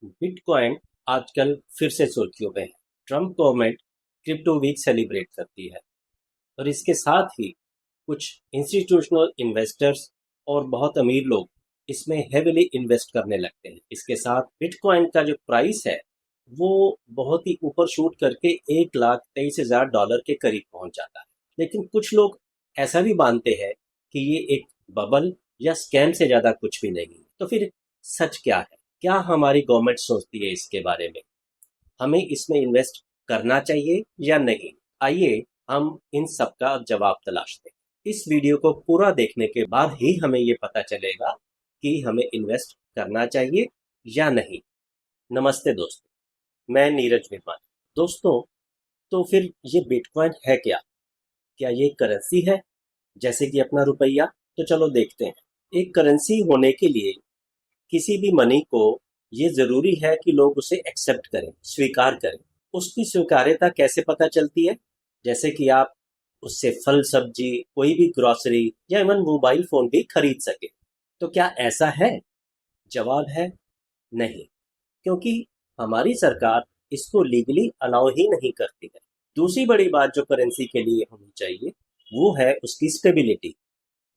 Bitcoin आजकल फिर से सुर्खियों में है। Trump government crypto week celebrate करती है और इसके साथ ही कुछ इंस्टीट्यूशनल इन्वेस्टर्स और बहुत अमीर लोग इसमें हेविली इन्वेस्ट करने लगते हैं। इसके साथ बिटकॉइन का जो प्राइस है वो बहुत ही ऊपर शूट करके 1,23,000 डॉलर के करीब पहुंच जाता है। लेकिन कुछ लोग ऐसा भी मानते हैं कि ये एक बबल या स्कैम से ज्यादा कुछ भी नहीं। तो फिर सच क्या है? क्या हमारी गवर्नमेंट सोचती है इसके बारे में? हमें इसमें इन्वेस्ट करना चाहिए या नहीं? आइए हम इन सब का जवाब तलाशते हैं। इस वीडियो को पूरा देखने के बाद ही हमें ये पता चलेगा कि हमें इन्वेस्ट करना चाहिए या नहीं। नमस्ते दोस्तों, मैं नीरज विमान। दोस्तों, तो फिर ये बिटकॉइन है क्या? क्या ये करेंसी है जैसे कि अपना रुपया? तो चलो देखते हैं। एक करेंसी होने के लिए किसी भी मनी को ये जरूरी है कि लोग उसे एक्सेप्ट करें, स्वीकार करें। उसकी स्वीकार्यता कैसे पता चलती है? जैसे कि आप उससे फल सब्जी, कोई भी ग्रोसरी या इवन मोबाइल फोन भी खरीद सके। तो क्या ऐसा है? जवाब है नहीं, क्योंकि हमारी सरकार इसको लीगली अलाउ ही नहीं करती है। दूसरी बड़ी बात जो करेंसी के लिए होनी चाहिए वो है उसकी स्टेबिलिटी,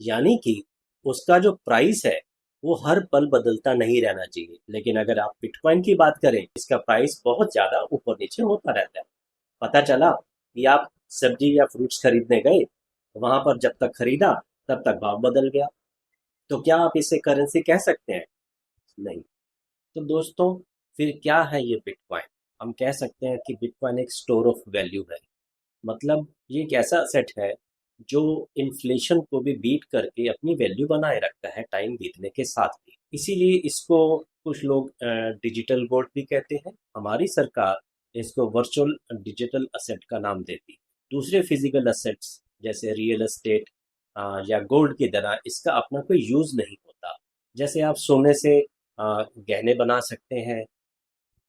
यानी कि उसका जो प्राइस है वो हर पल बदलता नहीं रहना चाहिए। लेकिन अगर आप बिटकॉइन की बात करें, इसका प्राइस बहुत ज्यादा ऊपर नीचे होता रहता है। पता चला कि आप सब्जी या फ्रूट्स खरीदने गए, वहां पर जब तक खरीदा तब तक भाव बदल गया। तो क्या आप इसे करेंसी कह सकते हैं? नहीं। तो दोस्तों, फिर क्या है ये बिटकॉइन? हम कह सकते हैं कि बिटकॉइन एक स्टोर ऑफ वैल्यू है। मतलब ये एक ऐसा असेट है जो इन्फ्लेशन को भी बीट करके अपनी वैल्यू बनाए रखता है टाइम बीतने के साथ भी। इसीलिए इसको कुछ लोग डिजिटल गोल्ड भी कहते हैं। हमारी सरकार इसको वर्चुअल डिजिटल असेट का नाम देती है। दूसरे फिजिकल असेट्स जैसे रियल एस्टेट या गोल्ड की तरह इसका अपना कोई यूज नहीं होता। जैसे आप सोने से गहने बना सकते हैं,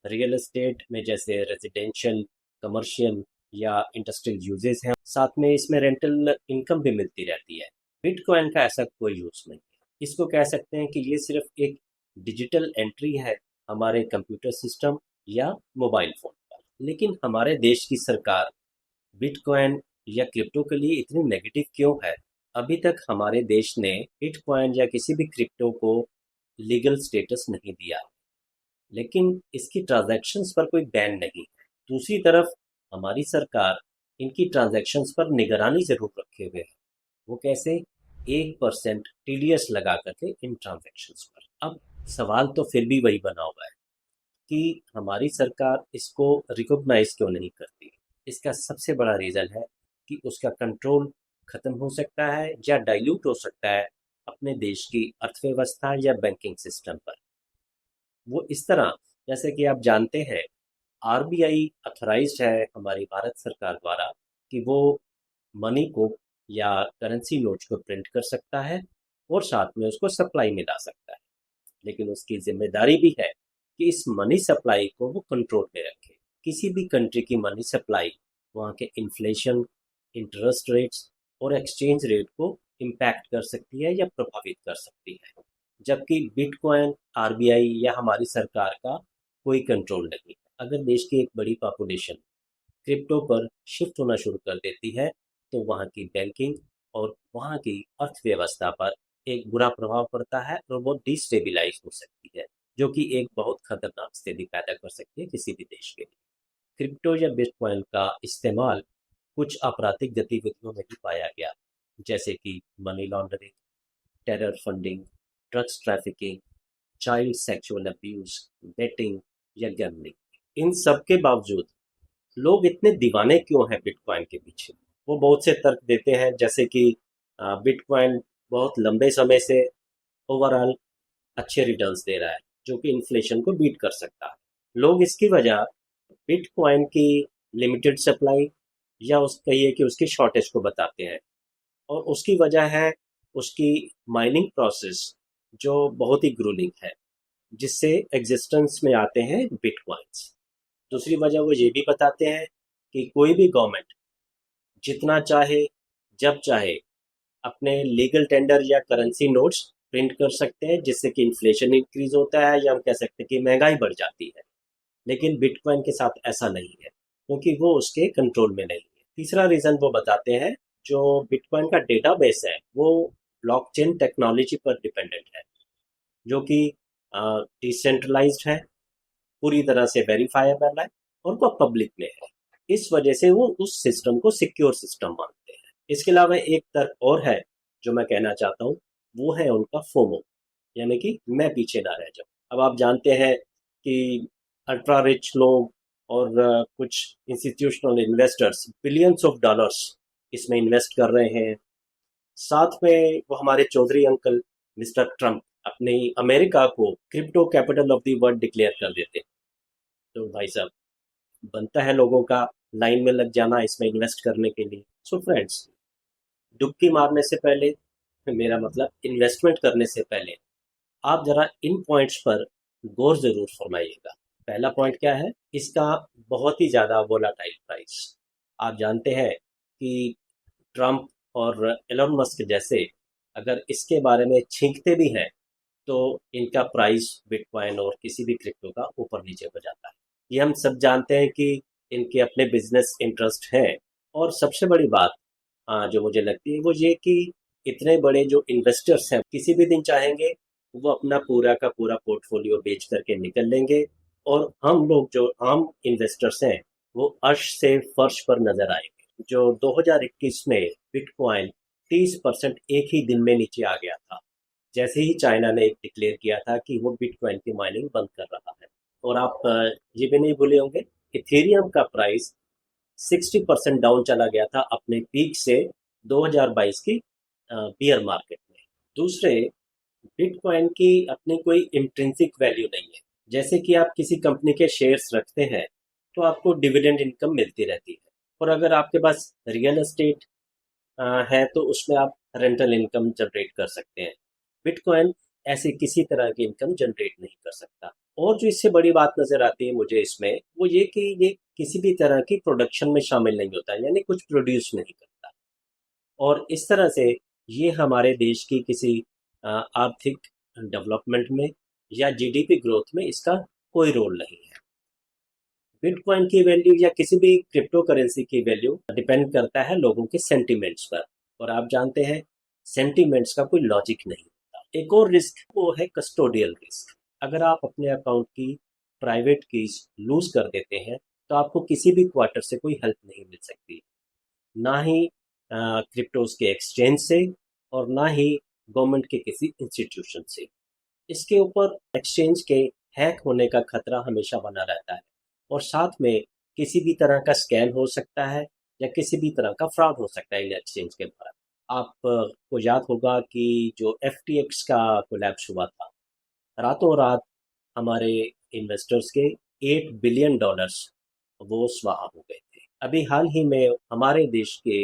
रियल एस्टेट में जैसे रेजिडेंशियल, कमर्शियल या इंडस्ट्रियल यूजेस हैं। साथ में इसमें रेंटल इनकम भी मिलती रहती है। बिटकॉइन का ऐसा कोई यूज नहीं है। इसको कह सकते हैं कि ये सिर्फ एक डिजिटल एंट्री है हमारे कंप्यूटर सिस्टम या मोबाइल फोन पर। लेकिन हमारे देश की सरकार बिटकॉइन या क्रिप्टो के लिए इतनी नेगेटिव क्यों है? अभी तक हमारे देश ने बिटकॉइन या किसी भी क्रिप्टो को लीगल स्टेटस नहीं दिया, लेकिन इसकी ट्रांजैक्शंस पर कोई बैन नहीं है। दूसरी तरफ हमारी सरकार इनकी ट्रांजैक्शंस पर निगरानी जरूर रखे हुए है। वो कैसे? 1% टीडीएस लगा करके इन ट्रांजैक्शंस पर। अब सवाल तो फिर भी वही बना हुआ है कि हमारी सरकार इसको रिकॉग्नाइज क्यों नहीं करती। इसका सबसे बड़ा रीजन है कि उसका कंट्रोल खत्म हो सकता है या डाइल्यूट हो सकता है अपने देश की अर्थव्यवस्था या बैंकिंग सिस्टम पर। वो इस तरह, जैसे कि आप जानते हैं, आरबीआई अथोराइज्ड है हमारी भारत सरकार द्वारा कि वो मनी को या करेंसी नोट्स को प्रिंट कर सकता है और साथ में उसको सप्लाई में ला सकता है। लेकिन उसकी जिम्मेदारी भी है कि इस मनी सप्लाई को वो कंट्रोल में रखे। किसी भी कंट्री की मनी सप्लाई वहाँ के इन्फ्लेशन, इंटरेस्ट रेट्स और एक्सचेंज रेट को इम्पैक्ट कर सकती है या प्रभावित कर सकती है। जबकि बिटकॉइन, आरबीआई या हमारी सरकार का कोई कंट्रोल नहीं। अगर देश की एक बड़ी पॉपुलेशन क्रिप्टो पर शिफ्ट होना शुरू कर देती है तो वहाँ की बैंकिंग और वहाँ की अर्थव्यवस्था पर एक बुरा प्रभाव पड़ता है और वो डिस्टेबिलाइज हो सकती है, जो कि एक बहुत खतरनाक स्थिति पैदा कर सकती है किसी भी देश के लिए। क्रिप्टो या बिटकॉइन का इस्तेमाल कुछ आपराधिक गतिविधियों में भी पाया गया, जैसे कि money laundering, terror funding, drugs trafficking, child sexual abuse, betting या गैम्बलिंग। इन सब के बावजूद लोग इतने दीवाने क्यों हैं बिटकॉइन के पीछे? वो बहुत से तर्क देते हैं, जैसे कि बिटकॉइन बहुत लंबे समय से ओवरऑल अच्छे रिटर्न्स दे रहा है जो कि इन्फ्लेशन को बीट कर सकता है। लोग इसकी वजह बिटकॉइन की लिमिटेड सप्लाई या उस कहिए कि उसकी शॉर्टेज को बताते हैं, और उसकी वजह है उसकी माइनिंग प्रोसेस जो बहुत ही ग्रूलिंग है, जिससे एग्जिस्टेंस में आते हैं बिटकॉइंस। दूसरी वजह वो ये भी बताते हैं कि कोई भी गवर्नमेंट जितना चाहे, जब चाहे, अपने लीगल टेंडर या करेंसी नोट्स प्रिंट कर सकते हैं, जिससे कि इन्फ्लेशन इंक्रीज होता है, या हम कह सकते हैं कि महंगाई बढ़ जाती है। लेकिन बिटकॉइन के साथ ऐसा नहीं है, क्योंकि वो उसके कंट्रोल में नहीं है। तीसरा रीजन वो बताते हैं, जो बिटकॉइन का डेटाबेस है वो ब्लॉकचेन टेक्नोलॉजी पर डिपेंडेंट है, जो कि डिसेंट्रलाइज्ड है, पूरी तरह से वेरीफाएबल है, और वो पब्लिक में है। इस वजह से वो उस सिस्टम को सिक्योर सिस्टम मानते हैं। इसके अलावा एक तर्क और है जो मैं कहना चाहता हूँ, वो है उनका फोमो, यानी कि मैं पीछे ना रह जाऊं। अब आप जानते हैं कि अल्ट्रा रिच लोग और कुछ institutional investors billions of dollars इसमें इन्वेस्ट कर रहे हैं। साथ में वो हमारे चौधरी अंकल मिस्टर ट्रम्प अपने अमेरिका को crypto capital of the world declare कर देते हैं। तो भाई साहब, बनता है लोगों का लाइन में लग जाना इसमें इन्वेस्ट करने के लिए। सो फ्रेंड्स, डुबकी मारने से पहले, मेरा मतलब इन्वेस्टमेंट करने से पहले, आप जरा इन पॉइंट्स पर गौर जरूर फरमाइएगा। पहला पॉइंट क्या है, इसका बहुत ही ज़्यादा वोलाटाइल प्राइस। आप जानते हैं कि ट्रम्प और एलोन मस्क जैसे अगर इसके बारे में छींकते भी हैं, तो इनका प्राइस बिटकॉइन और किसी भी क्रिप्टो का ऊपर नीचे हो जाता है। ये हम सब जानते हैं कि इनके अपने बिजनेस इंटरेस्ट हैं। और सबसे बड़ी बात जो मुझे लगती है वो ये कि इतने बड़े जो इन्वेस्टर्स हैं, किसी भी दिन चाहेंगे वो अपना पूरा का पूरा पोर्टफोलियो बेच करके निकल लेंगे, और हम लोग जो आम इन्वेस्टर्स हैं वो अर्श से फर्श पर नजर आएंगे। जो 2021 में बिटकॉइन 30% एक ही दिन में नीचे आ गया था, जैसे ही चाइना ने डिक्लेयर किया था कि वो बिटकॉइन की माइनिंग बंद कर रहा है। और आप ये भी नहीं भूले होंगे, इथेरियम का प्राइस 60% डाउन चला गया था अपने पीक से 2022 की बियर मार्केट में। दूसरे, बिटकॉइन की अपनी कोई इंट्रिंसिक वैल्यू नहीं है। जैसे कि आप किसी कंपनी के शेयर्स रखते हैं तो आपको डिविडेंड इनकम मिलती रहती है, और अगर आपके पास रियल एस्टेट है तो उसमें आप रेंटल इनकम जनरेट कर सकते हैं। बिटकॉइन ऐसी किसी तरह की इनकम जनरेट नहीं कर सकता। और जो इससे बड़ी बात नजर आती है मुझे इसमें, वो ये कि ये किसी भी तरह की प्रोडक्शन में शामिल नहीं होता, यानी कुछ प्रोड्यूस नहीं करता। और इस तरह से ये हमारे देश की किसी आर्थिक डेवलपमेंट में या जीडीपी ग्रोथ में इसका कोई रोल नहीं है। बिटकॉइन की वैल्यू या किसी भी क्रिप्टो करेंसी की वैल्यू डिपेंड करता है लोगों के सेंटिमेंट्स पर, और आप जानते हैं सेंटिमेंट्स का कोई लॉजिक नहीं होता। एक और रिस्क वो है कस्टोडियल रिस्क। अगर आप अपने अकाउंट की प्राइवेट कीज लूज कर देते हैं तो आपको किसी भी क्वार्टर से कोई हेल्प नहीं मिल सकती, ना ही क्रिप्टोज के एक्सचेंज से, और ना ही गवर्नमेंट के किसी इंस्टीट्यूशन से। इसके ऊपर एक्सचेंज के हैक होने का खतरा हमेशा बना रहता है, और साथ में किसी भी तरह का स्कैम हो सकता है या किसी भी तरह का फ्रॉड हो सकता है इन एक्सचेंज के द्वारा। आप को याद होगा कि जो FTX का कोलैप्स हुआ था, रातों रात हमारे इन्वेस्टर्स के $8 बिलियन वो स्वाहा हो गए थे। अभी हाल ही में हमारे देश के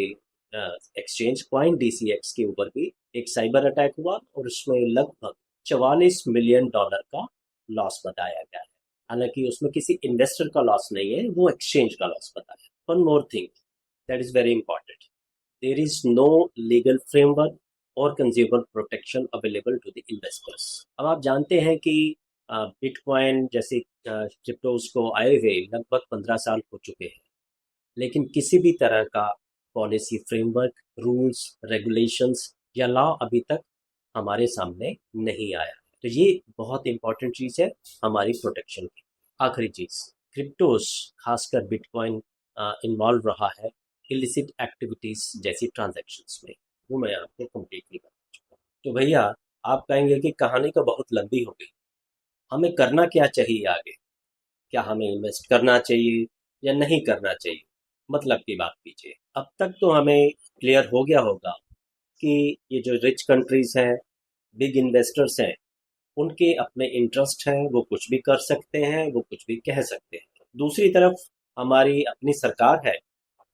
एक्सचेंज कॉइन DCX के ऊपर भी एक साइबर अटैक हुआ, और उसमें लगभग $44 मिलियन का लॉस बताया गया है। हालांकि उसमें किसी इन्वेस्टर का लॉस नहीं है, वो एक्सचेंज का लॉस बताया। One more thing that is very important, there is no legal framework और consumer protection available to the investors. अब आप जानते हैं कि बिटकॉइन जैसे क्रिप्टोज को आए हुए लगभग 15 साल हो चुके हैं, लेकिन किसी भी तरह का पॉलिसी फ्रेमवर्क, रूल्स, रेगुलेशंस या लॉ अभी तक हमारे सामने नहीं आया। तो ये बहुत इंपॉर्टेंट चीज़ है हमारी प्रोटेक्शन की। आखिरी चीज़, क्रिप्टोस खासकर बिटकॉइन इन्वॉल्व रहा है इलिसिट एक्टिविटीज जैसी ट्रांजैक्शंस में, वो मैं आपको कंप्लीटली बता चुका हूँ। तो भैया, आप कहेंगे कि कहानी तो बहुत लंबी हो गई, हमें करना क्या चाहिए आगे? क्या हमें इन्वेस्ट करना चाहिए या नहीं करना चाहिए? मतलब की बात कीजिए। अब तक तो हमें क्लियर हो गया होगा कि ये जो रिच कंट्रीज हैं, बिग इन्वेस्टर्स हैं, उनके अपने इंटरेस्ट हैं, वो कुछ भी कर सकते हैं, वो कुछ भी कह सकते हैं। दूसरी तरफ हमारी अपनी सरकार है,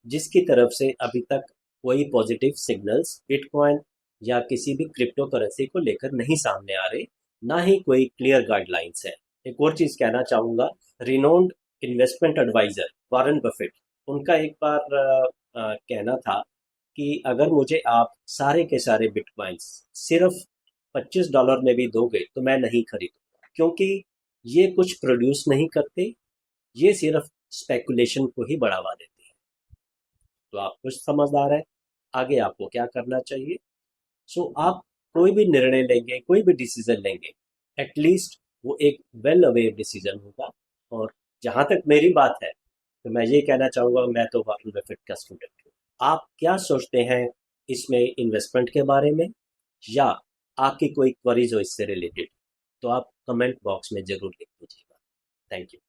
जिसकी तरफ से अभी तक कोई पॉजिटिव सिग्नल्स बिटकॉइन या किसी भी क्रिप्टो करेंसी को लेकर नहीं सामने आ रहे, ना ही कोई क्लियर गाइडलाइंस है। एक और चीज कहना चाहूंगा, renowned investment adviser Warren Buffett, उनका एक बार कहना था कि अगर मुझे आप सारे के सारे बिटकॉइंस सिर्फ $25 में भी दोगे तो मैं नहीं खरीदूंगा, क्योंकि ये कुछ प्रोड्यूस नहीं करते, ये सिर्फ स्पेकुलेशन को ही बढ़ावा देते हैं। तो आप कुछ समझदार है, आगे आपको क्या करना चाहिए। सो आप कोई भी निर्णय लेंगे, कोई भी डिसीजन लेंगे, एटलीस्ट वो एक वेल अवेयर डिसीजन होगा। और जहां तक मेरी बात है तो मैं ये कहना चाहूंगा, मैं तो वॉरेन बफेट का स्टूडेंट हूँ। आप क्या सोचते हैं इसमें इन्वेस्टमेंट के बारे में, या आपकी कोई क्वेरीज हो इससे रिलेटेड, तो आप कमेंट बॉक्स में जरूर लिख दीजिएगा। Thank you.